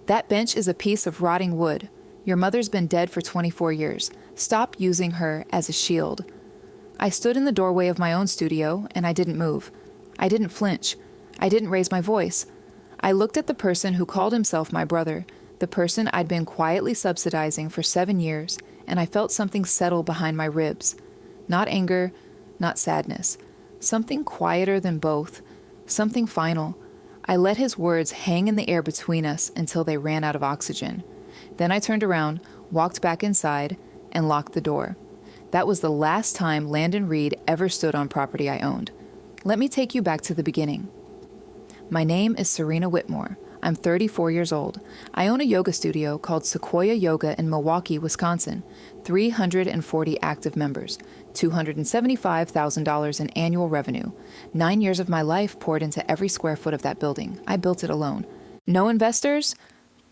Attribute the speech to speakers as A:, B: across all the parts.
A: That bench is a piece of rotting wood. Your mother's been dead for 24 years. Stop using her as a shield. I stood in the doorway of my own studio, and I didn't move. I didn't flinch. I didn't raise my voice. I looked at the person who called himself my brother, the person I'd been quietly subsidizing for 7 years, and I felt something settle behind my ribs. Not anger, not sadness. Something quieter than both. Something final. I let his words hang in the air between us until they ran out of oxygen. Then I turned around, walked back inside, and locked the door. That was the last time Landon Reed ever stood on property I owned. Let me take you back to the beginning. My name is Serena Whitmore. I'm 34 years old. I own a yoga studio called Sequoia Yoga in Milwaukee, Wisconsin. 340 active members. $275,000 in annual revenue. 9 years of my life poured into every square foot of that building. I built it alone. No investors,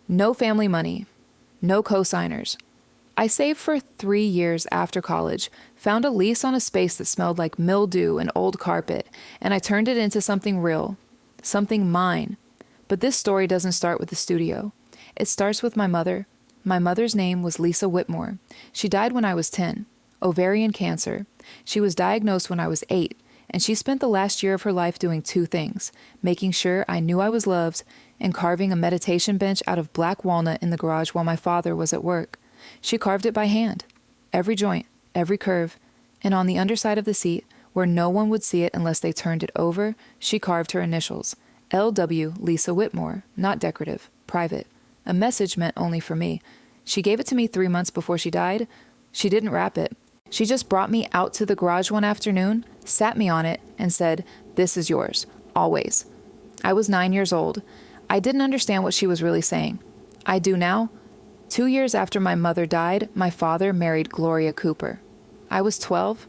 A: no family money, no co-signers. I saved for 3 years after college, found a lease on a space that smelled like mildew and old carpet, and I turned it into something real, something mine. But this story doesn't start with the studio. It starts with my mother. My mother's name was Lisa Whitmore. She died when I was 10. Ovarian cancer. She was diagnosed when I was 8, and she spent the last year of her life doing 2 things, making sure I knew I was loved and carving a meditation bench out of black walnut in the garage while my father was at work. She carved it by hand, every joint, every curve, and on the underside of the seat, where no one would see it unless they turned it over, she carved her initials. L.W. Lisa Whitmore, not decorative, private. A message meant only for me. She gave it to me 3 months before she died. She didn't wrap it. She just brought me out to the garage one afternoon, sat me on it, and said, "This is yours, always." I was 9 years old. I didn't understand what she was really saying. I do now. 2 years after my mother died, my father married Gloria Cooper. I was 12.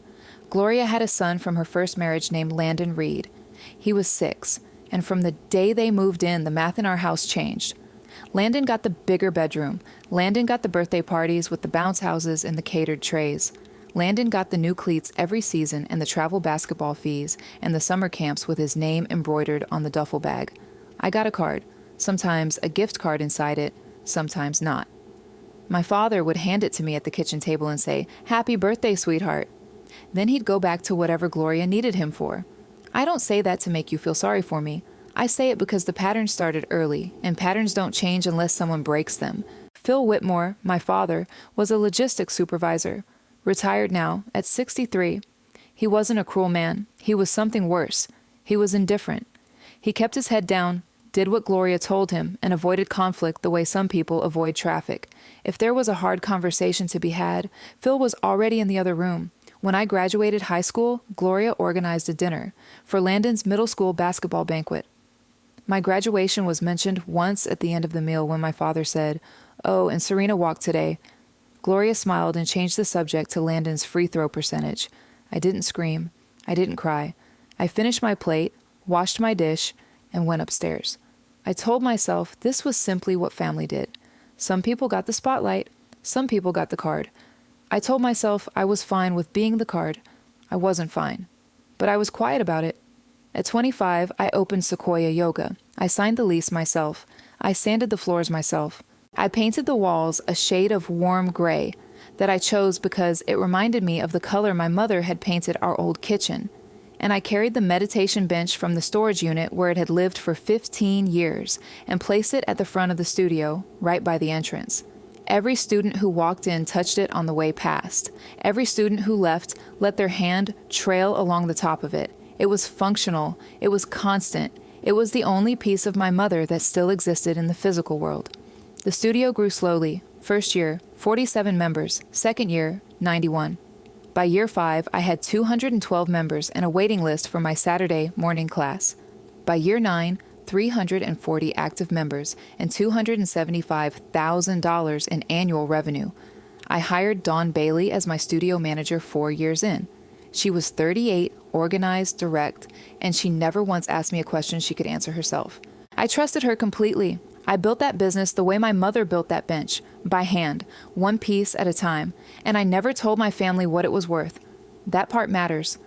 A: Gloria had a son from her first marriage named Landon Reed. He was 6. And from the day they moved in, the math in our house changed. Landon got the bigger bedroom. Landon got the birthday parties with the bounce houses and the catered trays. Landon got the new cleats every season and the travel basketball fees and the summer camps with his name embroidered on the duffel bag. I got a card, sometimes a gift card inside it, sometimes not. My father would hand it to me at the kitchen table and say, "Happy birthday, sweetheart." Then he'd go back to whatever Gloria needed him for. I don't say that to make you feel sorry for me. I say it because the pattern started early, and patterns don't change unless someone breaks them. Phil Whitmore, my father, was a logistics supervisor, retired now, at 63. He wasn't a cruel man. He was something worse. He was indifferent. He kept his head down, did what Gloria told him, and avoided conflict the way some people avoid traffic. If there was a hard conversation to be had, Phil was already in the other room. When I graduated high school, Gloria organized a dinner for Landon's middle school basketball banquet. My graduation was mentioned once at the end of the meal when my father said, "Oh, and Serena walked today." Gloria smiled and changed the subject to Landon's free throw percentage. I didn't scream. I didn't cry. I finished my plate, washed my dish, and went upstairs. I told myself this was simply what family did. Some people got the spotlight. Some people got the card. I told myself I was fine with being the card. I wasn't fine. But I was quiet about it. At 25, I opened Sequoia Yoga. I signed the lease myself. I sanded the floors myself. I painted the walls a shade of warm gray that I chose because it reminded me of the color my mother had painted our old kitchen. And I carried the meditation bench from the storage unit where it had lived for 15 years and placed it at the front of the studio, right by the entrance. Every student who walked in touched it on the way past. Every student who left let their hand trail along the top of it. It was functional. It was constant. It was the only piece of my mother that still existed in the physical world. The studio grew slowly. First year, 47 members. Second year, 91. By year 5, I had 212 members and a waiting list for my Saturday morning class. By year 9, 340 active members and $275,000 in annual revenue. I hired Dawn Bailey as my studio manager 4 years in. She was 38, organized, direct, and she never once asked me a question she could answer herself. I trusted her completely. I built that business the way my mother built that bench, by hand, one piece at a time, and I never told my family what it was worth. That part matters.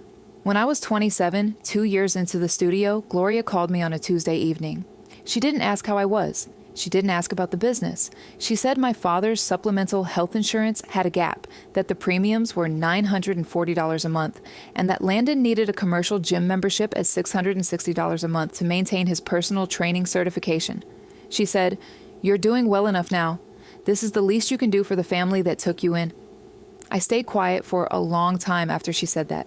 A: When I was 27, 2 years into the studio, Gloria called me on a Tuesday evening. She didn't ask how I was. She didn't ask about the business. She said my father's supplemental health insurance had a gap, that the premiums were $940 a month, and that Landon needed a commercial gym membership at $660 a month to maintain his personal training certification. She said, "You're doing well enough now. This is the least you can do for the family that took you in." I stayed quiet for a long time after she said that.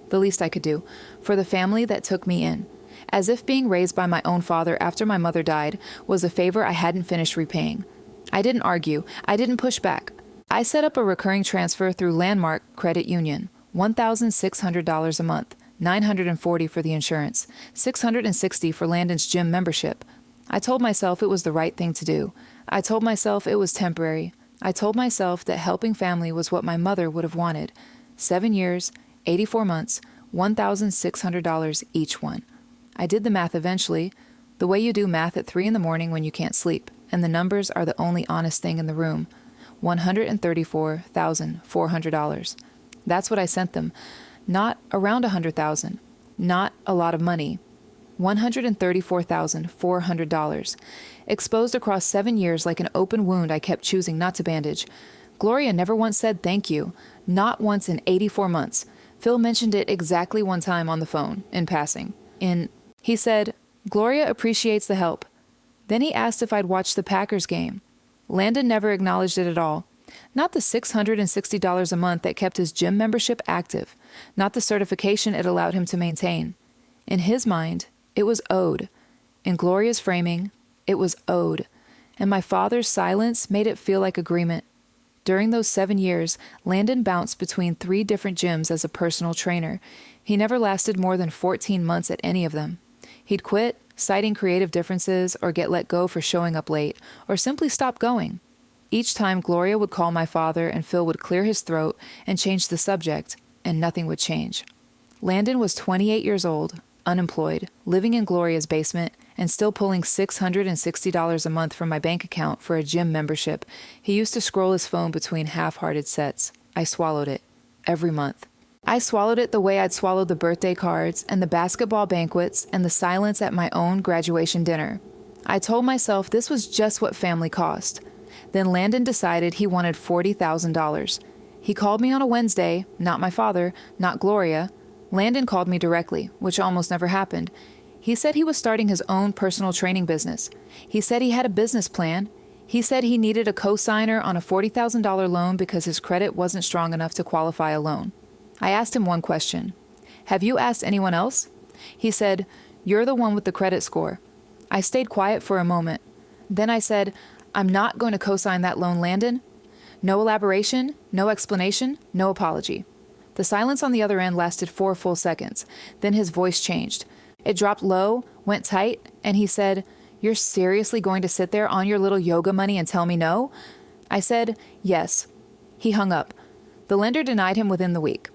A: The least I could do, for the family that took me in. As if being raised by my own father after my mother died was a favor I hadn't finished repaying. I didn't argue. I didn't push back. I set up a recurring transfer through Landmark Credit Union, $1,600 a month, $940 for the insurance, $660 for Landon's gym membership. I told myself it was the right thing to do. I told myself it was temporary. I told myself that helping family was what my mother would have wanted. 7 years, 84 months, $1,600 each one. I did the math eventually, the way you do math at 3 a.m. when you can't sleep, and the numbers are the only honest thing in the room. $134,400. That's what I sent them. Not around $100,000. Not a lot of money. $134,400. Exposed across 7 years like an open wound I kept choosing not to bandage. Gloria never once said thank you. Not once in 84 months. Phil mentioned it exactly one time on the phone, in passing. He said, "Gloria appreciates the help." Then he asked if I'd watched the Packers game. Landon never acknowledged it at all. Not the $660 a month that kept his gym membership active. Not the certification it allowed him to maintain. In his mind, it was owed. In Gloria's framing, it was owed. And my father's silence made it feel like agreement. During those 7 years, Landon bounced between 3 different gyms as a personal trainer. He never lasted more than 14 months at any of them. He'd quit, citing creative differences, or get let go for showing up late, or simply stop going. Each time, Gloria would call my father and Phil would clear his throat and change the subject, and nothing would change. Landon was 28 years old, unemployed, living in Gloria's basement, and still pulling $660 a month from my bank account for a gym membership. He used to scroll his phone between half-hearted sets. I swallowed it. Every month. I swallowed it the way I'd swallowed the birthday cards and the basketball banquets and the silence at my own graduation dinner. I told myself this was just what family cost. Then Landon decided he wanted $40,000. He called me on a Wednesday, not my father, not Gloria. Landon called me directly, which almost never happened. He said he was starting his own personal training business. He said he had a business plan. He said he needed a co-signer on a $40,000 loan because his credit wasn't strong enough to qualify a loan. I asked him one question. "Have you asked anyone else?" He said, "You're the one with the credit score." I stayed quiet for a moment. Then I said, "I'm not going to co-sign that loan, Landon." No elaboration, no explanation, no apology. The silence on the other end lasted 4 full seconds. Then his voice changed. It dropped low, went tight, and he said, "You're seriously going to sit there on your little yoga money and tell me no?" I said, "Yes." He hung up. The lender denied him within the week.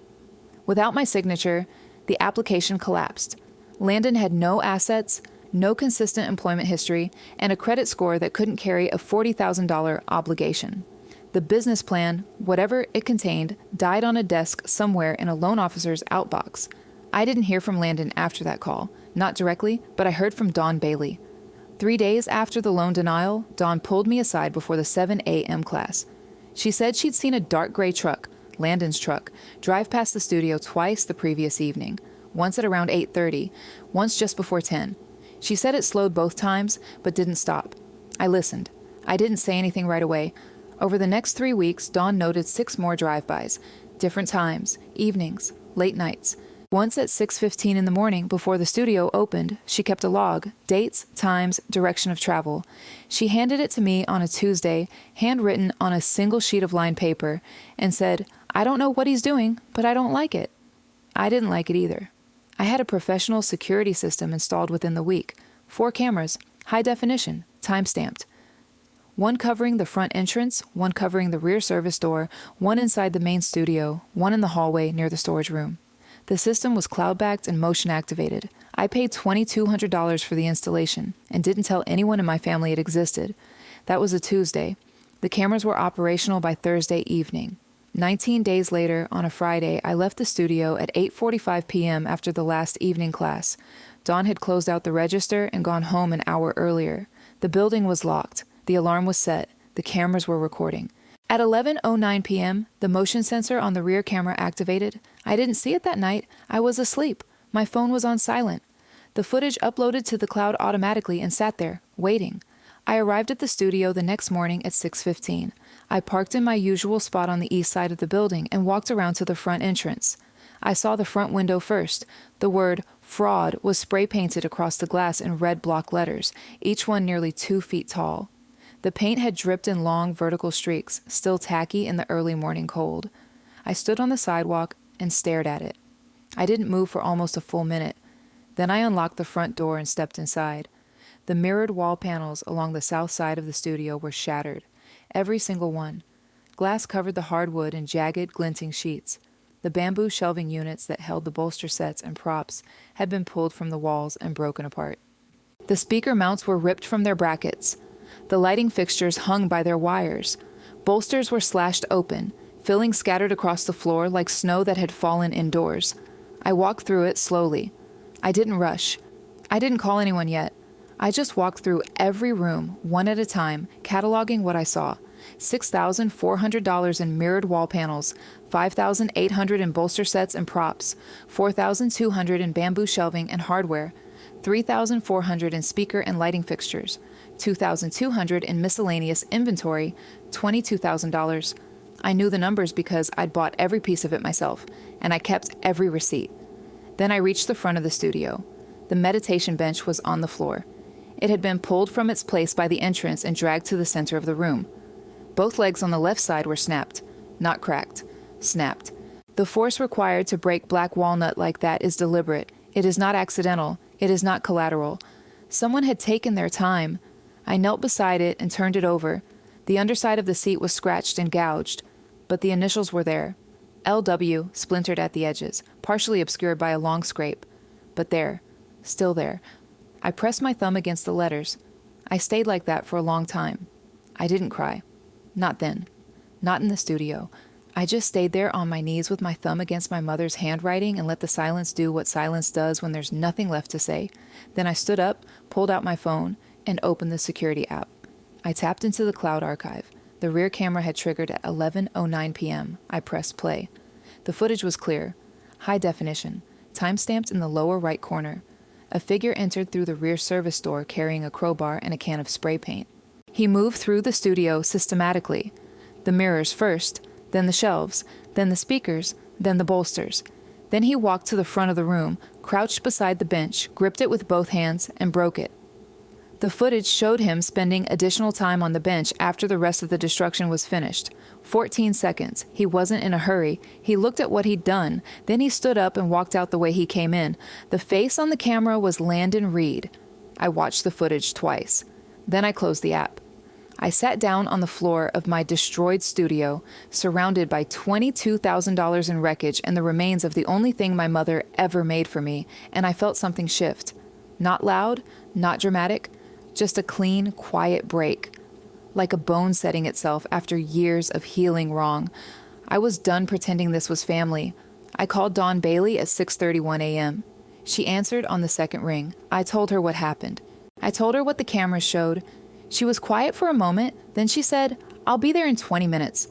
A: Without my signature, the application collapsed. Landon had no assets, no consistent employment history, and a credit score that couldn't carry a $40,000 obligation. The business plan, whatever it contained, died on a desk somewhere in a loan officer's outbox. I didn't hear from Landon after that call. Not directly, but I heard from Dawn Bailey. 3 days after the loan denial, Dawn pulled me aside before the 7 a.m. class. She said she'd seen a dark gray truck, Landon's truck, drive past the studio twice the previous evening, once at around 8:30, once just before 10. She said it slowed both times, but didn't stop. I listened. I didn't say anything right away. Over the next 3 weeks, Dawn noted 6 more drive-bys, different times, evenings, late nights. Once at 6:15 in the morning before the studio opened, she kept a log, dates, times, direction of travel. She handed it to me on a Tuesday, handwritten on a single sheet of lined paper, and said, "I don't know what he's doing, but I don't like it." I didn't like it either. I had a professional security system installed within the week. 4 cameras, high definition, time-stamped. One covering the front entrance, one covering the rear service door, one inside the main studio, one in the hallway near the storage room. The system was cloud-backed and motion-activated. I paid $2,200 for the installation and didn't tell anyone in my family it existed. That was a Tuesday. The cameras were operational by Thursday evening. 19 days later, on a Friday, I left the studio at 8:45 p.m. after the last evening class. Dawn had closed out the register and gone home an hour earlier. The building was locked. The alarm was set. The cameras were recording. At 11:09 p.m., the motion sensor on the rear camera activated. I didn't see it that night. I was asleep. My phone was on silent. The footage uploaded to the cloud automatically and sat there, waiting. I arrived at the studio the next morning at 6:15. I parked in my usual spot on the east side of the building and walked around to the front entrance. I saw the front window first. The word fraud was spray painted across the glass in red block letters, each one nearly 2 feet tall. The paint had dripped in long vertical streaks, still tacky in the early morning cold. I stood on the sidewalk and stared at it. I didn't move for almost a full minute. Then I unlocked the front door and stepped inside. The mirrored wall panels along the south side of the studio were shattered, every single one. Glass covered the hardwood in jagged, glinting sheets. The bamboo shelving units that held the bolster sets and props had been pulled from the walls and broken apart. The speaker mounts were ripped from their brackets. The lighting fixtures hung by their wires. Bolsters were slashed open, filling scattered across the floor like snow that had fallen indoors. I walked through it slowly. I didn't rush. I didn't call anyone yet. I just walked through every room, one at a time, cataloging what I saw. $6,400 in mirrored wall panels, $5,800 in bolster sets and props, $4,200 in bamboo shelving and hardware, $3,400 in speaker and lighting fixtures, $2,200 in miscellaneous inventory, $22,000. I knew the numbers because I'd bought every piece of it myself, and I kept every receipt. Then I reached the front of the studio. The meditation bench was on the floor. It had been pulled from its place by the entrance and dragged to the center of the room. Both legs on the left side were snapped, not cracked, snapped. The force required to break black walnut like that is deliberate. It is not accidental. It is not collateral. Someone had taken their time. I knelt beside it and turned it over. The underside of the seat was scratched and gouged, but the initials were there. LW splintered at the edges, partially obscured by a long scrape. But there, still there. I pressed my thumb against the letters. I stayed like that for a long time. I didn't cry. Not then. Not in the studio. I just stayed there on my knees with my thumb against my mother's handwriting and let the silence do what silence does when there's nothing left to say. Then I stood up, pulled out my phone, and opened the security app. I tapped into the cloud archive. The rear camera had triggered at 11:09 p.m. I pressed play. The footage was clear, high definition, time-stamped in the lower right corner. A figure entered through the rear service door carrying a crowbar and a can of spray paint. He moved through the studio systematically. The mirrors first, then the shelves, then the speakers, then the bolsters. Then he walked to the front of the room, crouched beside the bench, gripped it with both hands, and broke it. The footage showed him spending additional time on the bench after the rest of the destruction was finished. 14 seconds. He wasn't in a hurry. He looked at what he'd done. Then he stood up and walked out the way he came in. The face on the camera was Landon Reed. I watched the footage twice. Then I closed the app. I sat down on the floor of my destroyed studio, surrounded by $22,000 in wreckage and the remains of the only thing my mother ever made for me, and I felt something shift. Not loud, not dramatic, just a clean, quiet break, like a bone setting itself after years of healing wrong. I was done pretending this was family. I called Dawn Bailey at 6:31 a.m. She answered on the second ring. I told her what happened. I told her what the cameras showed. She was quiet for a moment, then she said, "I'll be there in 20 minutes.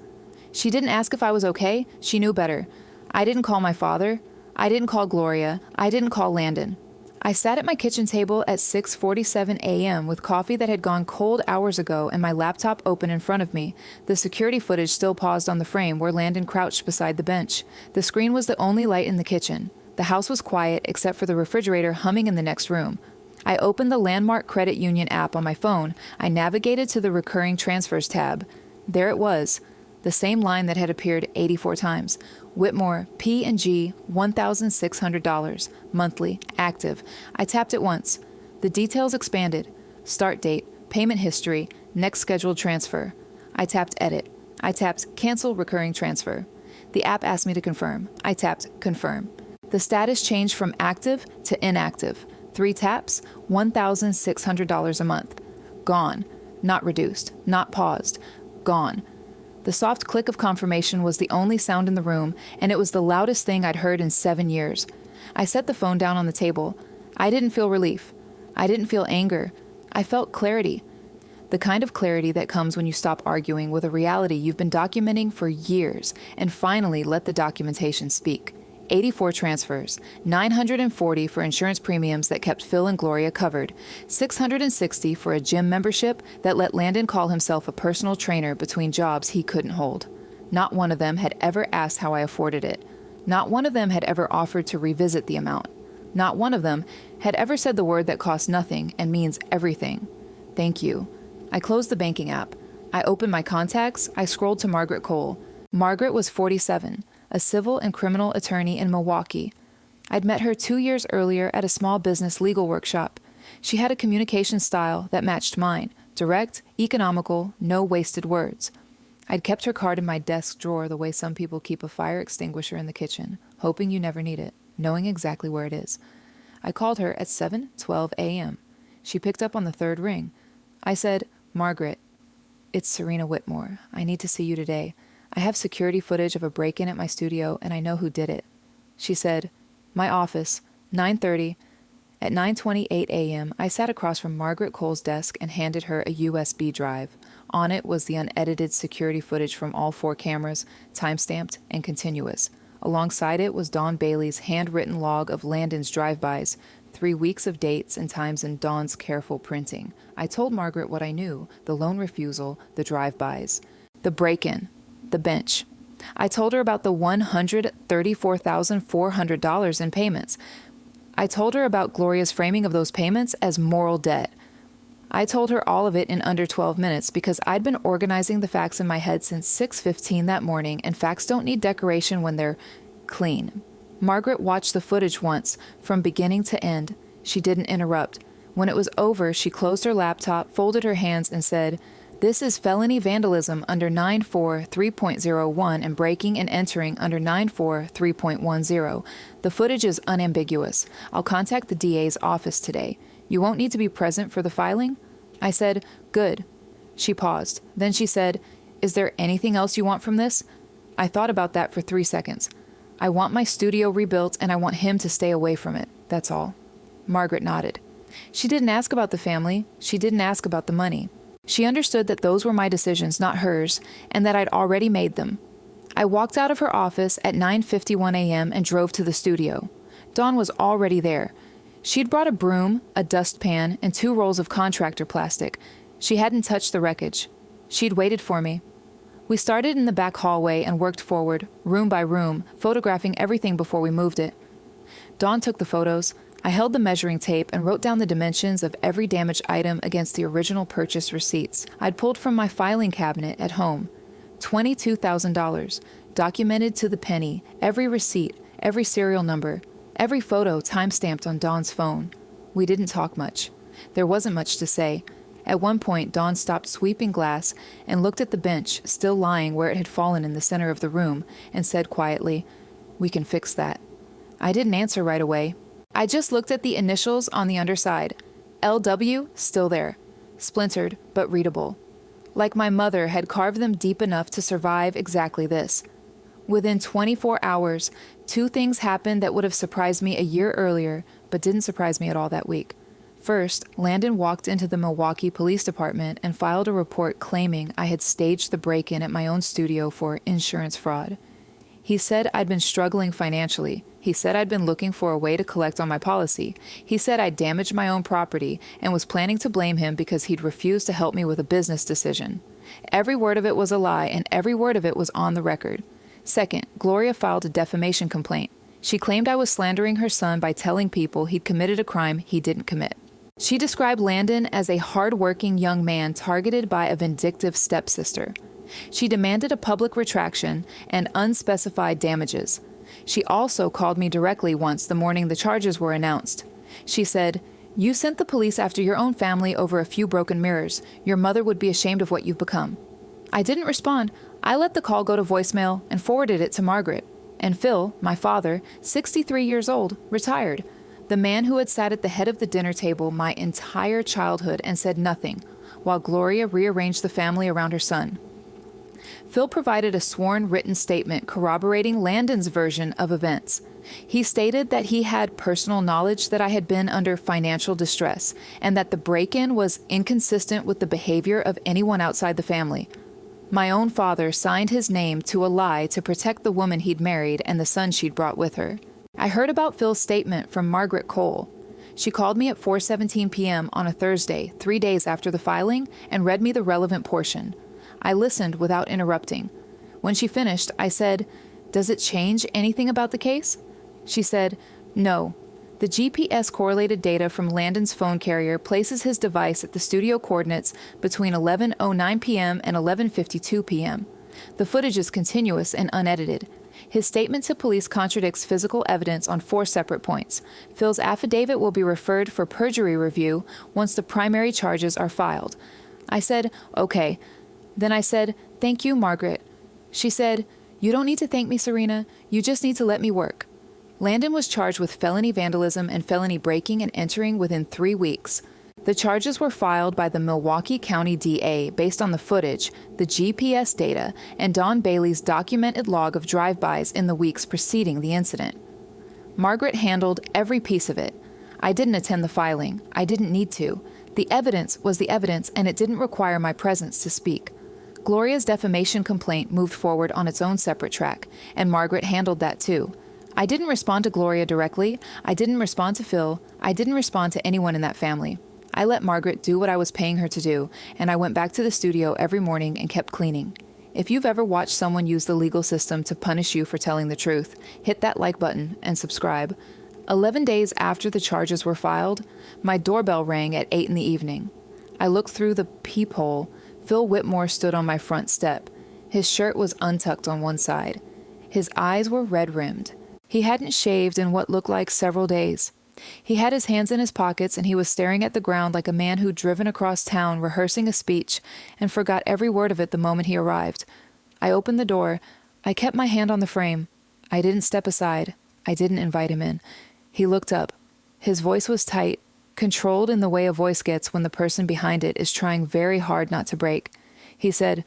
A: She didn't ask if I was okay. She knew better. I didn't call my father. I didn't call Gloria. I didn't call Landon. I sat at my kitchen table at 6:47 a.m. with coffee that had gone cold hours ago and my laptop open in front of me. The security footage still paused on the frame where Landon crouched beside the bench. The screen was the only light in the kitchen. The house was quiet except for the refrigerator humming in the next room. I opened the Landmark Credit Union app on my phone. I navigated to the Recurring Transfers tab. There it was, the same line that had appeared 84 times. Whitmore, P&G, $1,600, monthly, active. I tapped it once. The details expanded. Start date, payment history, next scheduled transfer. I tapped edit. I tapped cancel recurring transfer. The app asked me to confirm. I tapped confirm. The status changed from active to inactive. 3 taps, $1,600 a month. Gone. Not reduced. Not paused. Gone. The soft click of confirmation was the only sound in the room, and it was the loudest thing I'd heard in 7 years. I set the phone down on the table. I didn't feel relief. I didn't feel anger. I felt clarity. The kind of clarity that comes when you stop arguing with a reality you've been documenting for years and finally let the documentation speak. 84 transfers, 940 for insurance premiums that kept Phil and Gloria covered, 660 for a gym membership that let Landon call himself a personal trainer between jobs he couldn't hold. Not one of them had ever asked how I afforded it. Not one of them had ever offered to revisit the amount. Not one of them had ever said the word that costs nothing and means everything. Thank you. I closed the banking app. I opened my contacts. I scrolled to Margaret Cole. Margaret was 47, a civil and criminal attorney in Milwaukee. I'd met her 2 years earlier at a small business legal workshop. She had a communication style that matched mine, direct, economical, no wasted words. I'd kept her card in my desk drawer the way some people keep a fire extinguisher in the kitchen, hoping you never need it, knowing exactly where it is. I called her at 7:12 a.m. She picked up on the third ring. I said, "Margaret, it's Serena Whitmore. I need to see you today. I have security footage of a break-in at my studio, and I know who did it." She said, "My office, 9:30. At 9:28 a.m., I sat across from Margaret Cole's desk and handed her a USB drive. On it was the unedited security footage from all 4 cameras, time-stamped and continuous. Alongside it was Dawn Bailey's handwritten log of Landon's drive-bys, 3 weeks of dates and times in Dawn's careful printing. I told Margaret what I knew, the loan refusal, the drive-bys, the break-in, the bench. I told her about the $134,400 in payments. I told her about Gloria's framing of those payments as moral debt. I told her all of it in under 12 minutes because I'd been organizing the facts in my head since 6:15 that morning, and facts don't need decoration when they're clean. Margaret watched the footage once, from beginning to end. She didn't interrupt. When it was over, she closed her laptop, folded her hands, and said, "This is felony vandalism under 943.01 and breaking and entering under 943.10. The footage is unambiguous. I'll contact the DA's office today. You won't need to be present for the filing?" I said, "Good." She paused. Then she said, "Is there anything else you want from this?" I thought about that for 3 seconds. "I want my studio rebuilt and I want him to stay away from it. That's all." Margaret nodded. She didn't ask about the family. She didn't ask about the money. She understood that those were my decisions, not hers, and that I'd already made them. I walked out of her office at 9:51 a.m. and drove to the studio. Dawn was already there. She'd brought a broom, a dustpan, and 2 rolls of contractor plastic. She hadn't touched the wreckage. She'd waited for me. We started in the back hallway and worked forward, room by room, photographing everything before we moved it. Dawn took the photos. I held the measuring tape and wrote down the dimensions of every damaged item against the original purchase receipts I'd pulled from my filing cabinet at home. $22,000, documented to the penny, every receipt, every serial number, every photo time-stamped on Dawn's phone. We didn't talk much. There wasn't much to say. At one point, Dawn stopped sweeping glass and looked at the bench, still lying where it had fallen in the center of the room, and said quietly, "We can fix that." I didn't answer right away. I just looked at the initials on the underside. LW, still there. Splintered, but readable. Like my mother had carved them deep enough to survive exactly this. Within 24 hours, 2 things happened that would have surprised me a year earlier, but didn't surprise me at all that week. First, Landon walked into the Milwaukee Police Department and filed a report claiming I had staged the break-in at my own studio for insurance fraud. He said I'd been struggling financially. He said I'd been looking for a way to collect on my policy. He said I'd damaged my own property and was planning to blame him because he'd refused to help me with a business decision. Every word of it was a lie, and every word of it was on the record. Second, Gloria filed a defamation complaint. She claimed I was slandering her son by telling people he'd committed a crime he didn't commit. She described Landon as a hard-working young man targeted by a vindictive stepsister. She demanded a public retraction and unspecified damages. She also called me directly once the morning the charges were announced. She said, "You sent the police after your own family over a few broken mirrors. Your mother would be ashamed of what you've become." I didn't respond. I let the call go to voicemail and forwarded it to Margaret. And Phil, my father, 63 years old, retired. The man who had sat at the head of the dinner table my entire childhood and said nothing, while Gloria rearranged the family around her son. Phil provided a sworn written statement corroborating Landon's version of events. He stated that he had personal knowledge that I had been under financial distress and that the break-in was inconsistent with the behavior of anyone outside the family. My own father signed his name to a lie to protect the woman he'd married and the son she'd brought with her. I heard about Phil's statement from Margaret Cole. She called me at 4:17 p.m. on a Thursday, 3 days after the filing, and read me the relevant portion. I listened without interrupting. When she finished, I said, "Does it change anything about the case?" She said, "No. The GPS correlated data from Landon's phone carrier places his device at the studio coordinates between 11:09 p.m. and 11:52 p.m. The footage is continuous and unedited. His statement to police contradicts physical evidence on 4 separate points. Phil's affidavit will be referred for perjury review once the primary charges are filed." I said, "Okay." Then I said, "Thank you, Margaret." She said, "You don't need to thank me, Serena. You just need to let me work." Landon was charged with felony vandalism and felony breaking and entering within 3 weeks. The charges were filed by the Milwaukee County DA based on the footage, the GPS data, and Don Bailey's documented log of drive-bys in the weeks preceding the incident. Margaret handled every piece of it. I didn't attend the filing. I didn't need to. The evidence was the evidence, and it didn't require my presence to speak. Gloria's defamation complaint moved forward on its own separate track, and Margaret handled that too. I didn't respond to Gloria directly. I didn't respond to Phil. I didn't respond to anyone in that family. I let Margaret do what I was paying her to do, and I went back to the studio every morning and kept cleaning. If you've ever watched someone use the legal system to punish you for telling the truth, hit that like button and subscribe. 11 days after the charges were filed, my doorbell rang at 8 in the evening. I looked through the peephole. Phil Whitmore stood on my front step. His shirt was untucked on one side. His eyes were red-rimmed. He hadn't shaved in what looked like several days. He had his hands in his pockets, and he was staring at the ground like a man who'd driven across town rehearsing a speech and forgot every word of it the moment he arrived. I opened the door. I kept my hand on the frame. I didn't step aside. I didn't invite him in. He looked up. His voice was tight, controlled in the way a voice gets when the person behind it is trying very hard not to break. He said,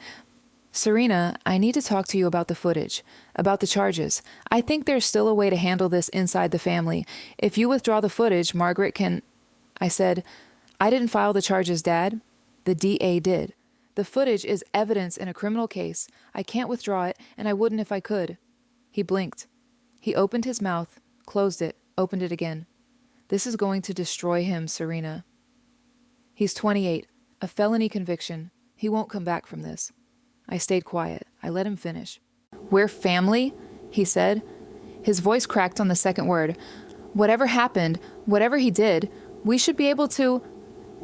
A: "Serena, I need to talk to you about the footage, about the charges. I think there's still a way to handle this inside the family. If you withdraw the footage, Margaret can—" I said, "I didn't file the charges, Dad. The DA did. The footage is evidence in a criminal case. I can't withdraw it, and I wouldn't if I could." He blinked. He opened his mouth, closed it, opened it again. "This is going to destroy him, Serena. He's 28, a felony conviction. He won't come back from this." I stayed quiet. I let him finish. "We're family," he said. His voice cracked on the second word. "Whatever happened, whatever he did, we should be able to—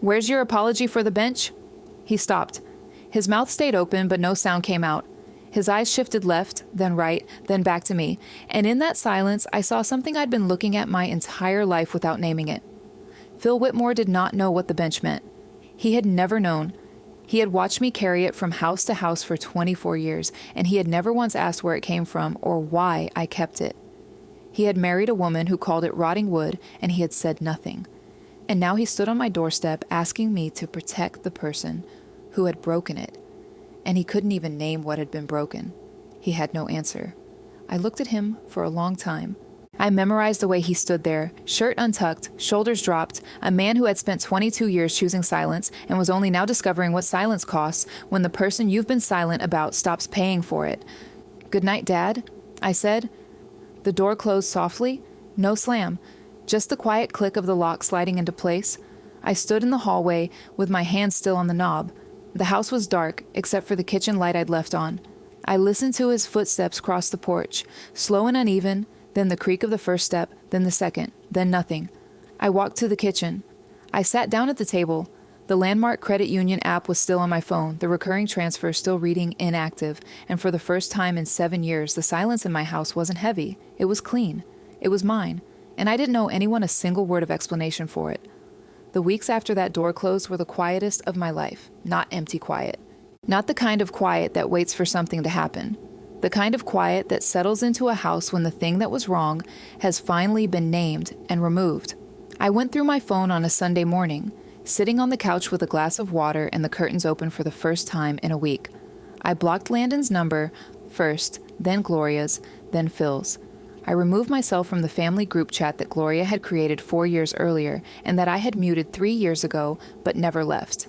A: Where's your apology for the bench?" He stopped. His mouth stayed open, but no sound came out. His eyes shifted left, then right, then back to me, and in that silence, I saw something I'd been looking at my entire life without naming it. Phil Whitmore did not know what the bench meant. He had never known. He had watched me carry it from house to house for 24 years, and he had never once asked where it came from or why I kept it. He had married a woman who called it rotting wood, and he had said nothing. And now he stood on my doorstep asking me to protect the person who had broken it. And he couldn't even name what had been broken. He had no answer. I looked at him for a long time. I memorized the way he stood there, shirt untucked, shoulders dropped, a man who had spent 22 years choosing silence and was only now discovering what silence costs when the person you've been silent about stops paying for it. "Good night, Dad," I said. The door closed softly. No slam. Just the quiet click of the lock sliding into place. I stood in the hallway with my hand still on the knob. The house was dark, except for the kitchen light I'd left on. I listened to his footsteps cross the porch, slow and uneven, then the creak of the first step, then the second, then nothing. I walked to the kitchen. I sat down at the table. The Landmark Credit Union app was still on my phone, the recurring transfer still reading inactive, and for the first time in 7 years, the silence in my house wasn't heavy. It was clean. It was mine, and I didn't owe anyone a single word of explanation for it. The weeks after that door closed were the quietest of my life, not empty quiet. Not the kind of quiet that waits for something to happen. The kind of quiet that settles into a house when the thing that was wrong has finally been named and removed. I went through my phone on a Sunday morning, sitting on the couch with a glass of water and the curtains open for the first time in a week. I blocked Landon's number first, then Gloria's, then Phil's. I removed myself from the family group chat that Gloria had created 4 years earlier and that I had muted 3 years ago but never left.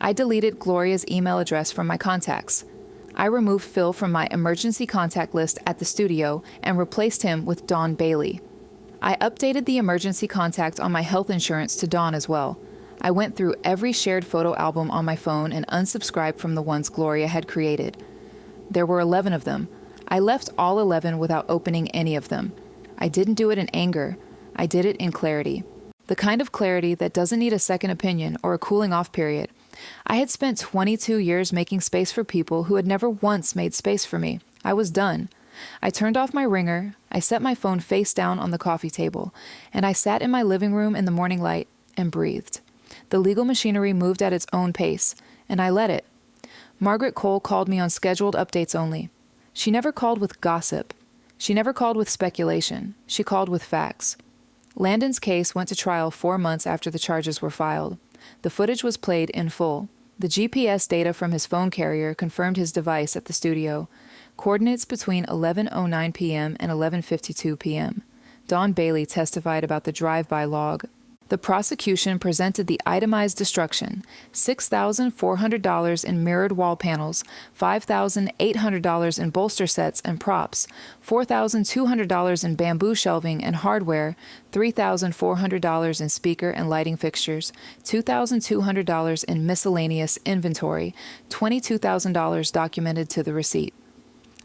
A: I deleted Gloria's email address from my contacts. I removed Phil from my emergency contact list at the studio and replaced him with Dawn Bailey. I updated the emergency contact on my health insurance to Dawn as well. I went through every shared photo album on my phone and unsubscribed from the ones Gloria had created. There were 11 of them. I left all 11 without opening any of them. I didn't do it in anger. I did it in clarity. The kind of clarity that doesn't need a second opinion or a cooling off period. I had spent 22 years making space for people who had never once made space for me. I was done. I turned off my ringer, I set my phone face down on the coffee table, and I sat in my living room in the morning light and breathed. The legal machinery moved at its own pace, and I let it. Margaret Cole called me on scheduled updates only. She never called with gossip. She never called with speculation. She called with facts. Landon's case went to trial 4 months after the charges were filed. The footage was played in full. The GPS data from his phone carrier confirmed his device at the studio. Coordinates between 11:09 p.m. and 11:52 p.m. Dawn Bailey testified about the drive-by log. The prosecution presented the itemized destruction: $6,400 in mirrored wall panels, $5,800 in bolster sets and props, $4,200 in bamboo shelving and hardware, $3,400 in speaker and lighting fixtures, $2,200 in miscellaneous inventory, $22,000 documented to the receipt.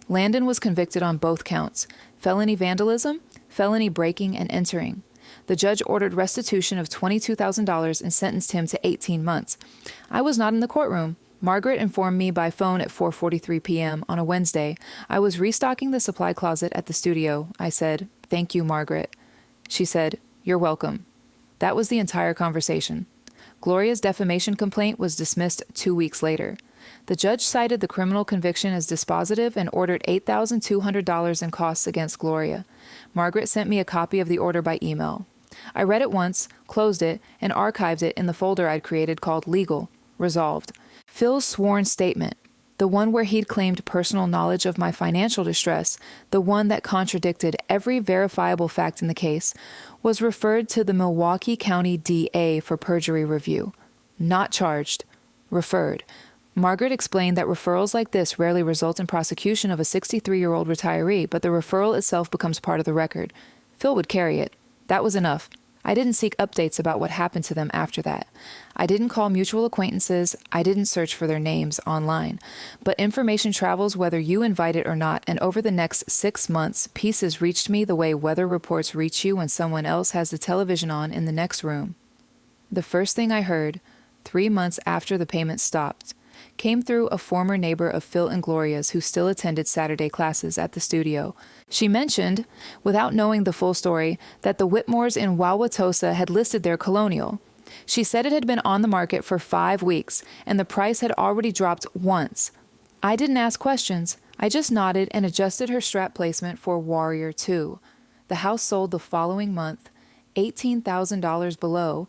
A: Landon was convicted on both counts: felony vandalism, felony breaking and entering. The judge ordered restitution of $22,000 and sentenced him to 18 months. I was not in the courtroom. Margaret informed me by phone at 4:43 p.m. on a Wednesday. I was restocking the supply closet at the studio. I said, "Thank you, Margaret." She said, "You're welcome." That was the entire conversation. Gloria's defamation complaint was dismissed 2 weeks later. The judge cited the criminal conviction as dispositive and ordered $8,200 in costs against Gloria. Margaret sent me a copy of the order by email. I read it once, closed it, and archived it in the folder I'd created called Legal, Resolved. Phil's sworn statement, the one where he'd claimed personal knowledge of my financial distress, the one that contradicted every verifiable fact in the case, was referred to the Milwaukee County DA for perjury review. Not charged. Referred. Margaret explained that referrals like this rarely result in prosecution of a 63-year-old retiree, but the referral itself becomes part of the record. Phil would carry it. That was enough. I didn't seek updates about what happened to them after that. I didn't call mutual acquaintances. I didn't search for their names online. But information travels whether you invite it or not, and over the next 6 months, pieces reached me the way weather reports reach you when someone else has the television on in the next room. The first thing I heard, 3 months after the payment stopped, came through a former neighbor of Phil and Gloria's who still attended Saturday classes at the studio. She mentioned, without knowing the full story, that the Whitmores in Wauwatosa had listed their colonial. She said it had been on the market for 5 weeks, and the price had already dropped once. I didn't ask questions. I just nodded and adjusted her strap placement for Warrior 2. The house sold the following month, $18,000 below,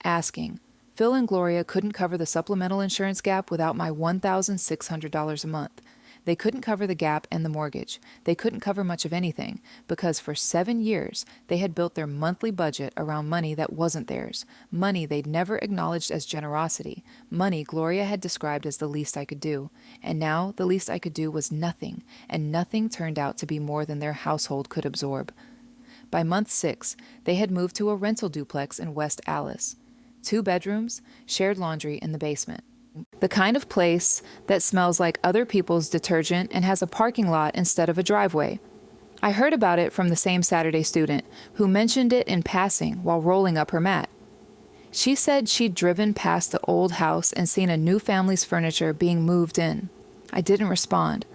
A: asking. Phil and Gloria couldn't cover the supplemental insurance gap without my $1,600 a month. They couldn't cover the gap and the mortgage. They couldn't cover much of anything because for 7 years they had built their monthly budget around money that wasn't theirs, money they'd never acknowledged as generosity, money Gloria had described as the least I could do. And now the least I could do was nothing, and nothing turned out to be more than their household could absorb. By month 6, they had moved to a rental duplex in West Allis. 2 bedrooms, shared laundry in the basement. The kind of place that smells like other people's detergent and has a parking lot instead of a driveway. I heard about it from the same Saturday student who mentioned it in passing while rolling up her mat. She said she'd driven past the old house and seen a new family's furniture being moved in. I didn't respond.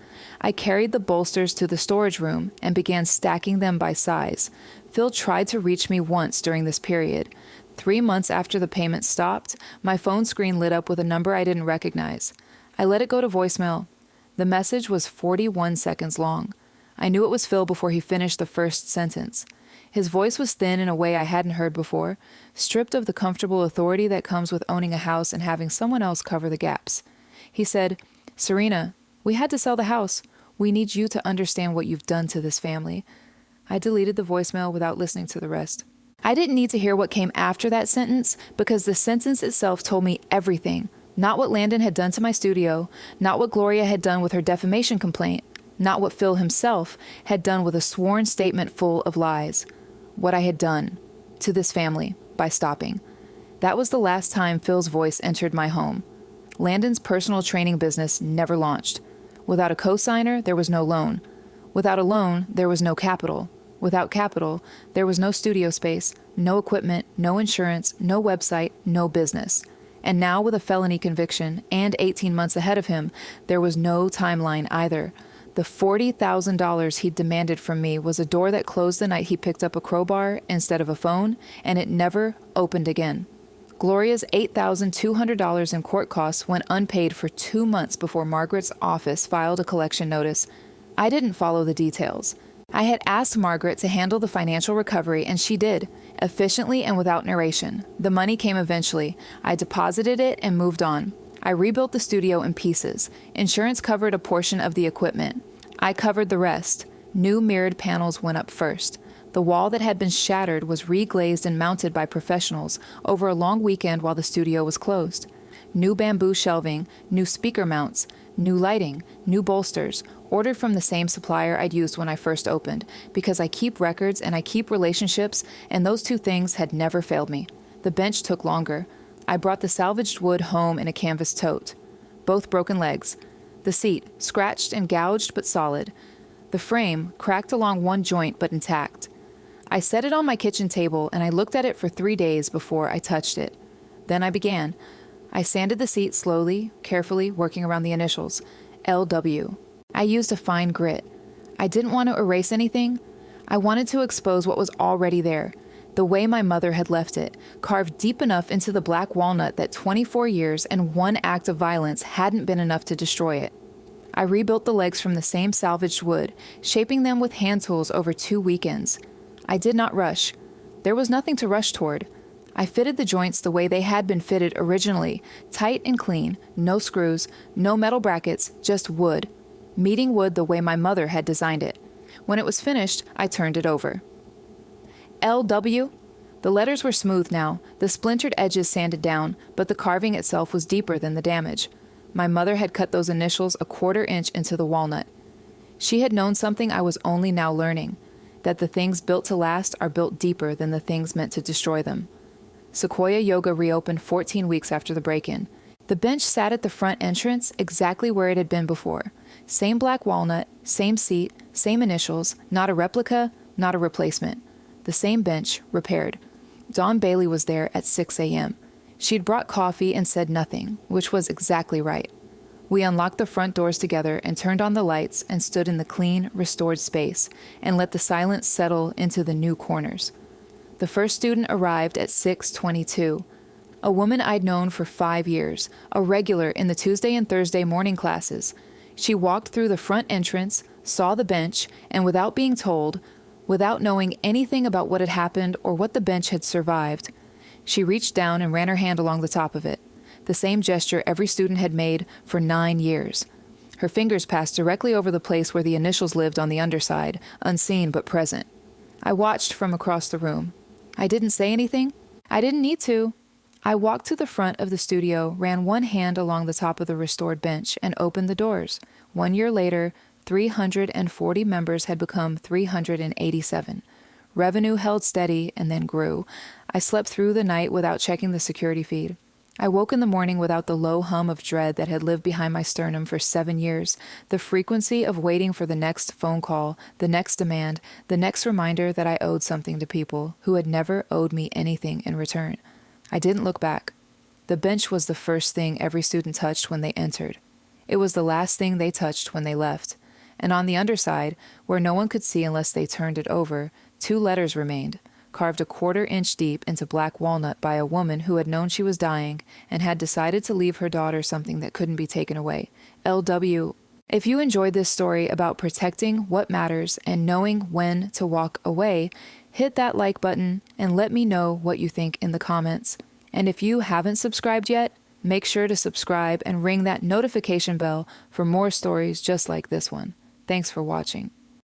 A: I carried the bolsters to the storage room and began stacking them by size. Phil tried to reach me once during this period. 3 months after the payment stopped, my phone screen lit up with a number I didn't recognize. I let it go to voicemail. The message was 41 seconds long. I knew it was Phil before he finished the first sentence. His voice was thin in a way I hadn't heard before, stripped of the comfortable authority that comes with owning a house and having someone else cover the gaps. He said, "Serena, We had to sell the house. We need you to understand what you've done to this family. I deleted the voicemail without listening to the rest. I didn't need to hear what came after that sentence because the sentence itself told me everything. Not what Landon had done to my studio, not what Gloria had done with her defamation complaint, not what Phil himself had done with a sworn statement full of lies. What I had done to this family by stopping. That was the last time Phil's voice entered my home. Landon's personal training business never launched. Without a cosigner, there was no loan. Without a loan, there was no capital. Without capital, there was no studio space, no equipment, no insurance, no website, no business. And now with a felony conviction and 18 months ahead of him, there was no timeline either. The $40,000 he'd demanded from me was a door that closed the night he picked up a crowbar instead of a phone, and it never opened again. Gloria's $8,200 in court costs went unpaid for 2 months before Margaret's office filed a collection notice. I didn't follow the details. I had asked Margaret to handle the financial recovery, and she did, efficiently and without narration. The money came eventually. I deposited it and moved on. I rebuilt the studio in pieces. Insurance covered a portion of the equipment. I covered the rest. New mirrored panels went up first. The wall that had been shattered was reglazed and mounted by professionals over a long weekend while the studio was closed. New bamboo shelving, new speaker mounts, new lighting, new bolsters, ordered from the same supplier I'd used when I first opened, because I keep records and I keep relationships, and those two things had never failed me. The bench took longer. I brought the salvaged wood home in a canvas tote. Both broken legs. The seat, scratched and gouged but solid. The frame, cracked along one joint but intact. I set it on my kitchen table and I looked at it for 3 days before I touched it. Then I began. I sanded the seat slowly, carefully, working around the initials. LW. I used a fine grit. I didn't want to erase anything. I wanted to expose what was already there, the way my mother had left it, carved deep enough into the black walnut that 24 years and one act of violence hadn't been enough to destroy it. I rebuilt the legs from the same salvaged wood, shaping them with hand tools over 2 weekends. I did not rush. There was nothing to rush toward. I fitted the joints the way they had been fitted originally, tight and clean, no screws, no metal brackets, just wood. Meeting wood the way my mother had designed it. When it was finished, I turned it over. LW? The letters were smooth now, the splintered edges sanded down, but the carving itself was deeper than the damage. My mother had cut those initials a 1/4 inch into the walnut. She had known something I was only now learning, that the things built to last are built deeper than the things meant to destroy them. Sequoia Yoga reopened 14 weeks after the break-in. The bench sat at the front entrance exactly where it had been before. Same black walnut, same seat, same initials, not a replica, not a replacement. The same bench, repaired. Dawn Bailey was there at 6 a.m. She'd brought coffee and said nothing, which was exactly right. We unlocked the front doors together and turned on the lights and stood in the clean, restored space and let the silence settle into the new corners. The first student arrived at 6:22. A woman I'd known for 5 years, a regular in the Tuesday and Thursday morning classes. She walked through the front entrance, saw the bench, and without being told, without knowing anything about what had happened or what the bench had survived, she reached down and ran her hand along the top of it, the same gesture every student had made for 9 years. Her fingers passed directly over the place where the initials lived on the underside, unseen but present. I watched from across the room. I didn't say anything. I didn't need to. I walked to the front of the studio, ran one hand along the top of the restored bench, and opened the doors. 1 year later, 340 members had become 387. Revenue held steady and then grew. I slept through the night without checking the security feed. I woke in the morning without the low hum of dread that had lived behind my sternum for 7 years, the frequency of waiting for the next phone call, the next demand, the next reminder that I owed something to people who had never owed me anything in return. I didn't look back. The bench was the first thing every student touched when they entered. It was the last thing they touched when they left. And on the underside, where no one could see unless they turned it over, 2 letters remained, carved a 1/4 inch deep into black walnut by a woman who had known she was dying and had decided to leave her daughter something that couldn't be taken away. LW. If you enjoyed this story about protecting what matters and knowing when to walk away, hit that like button and let me know what you think in the comments. And if you haven't subscribed yet, Make sure to subscribe and ring that notification bell for more stories just like this one. Thanks for watching.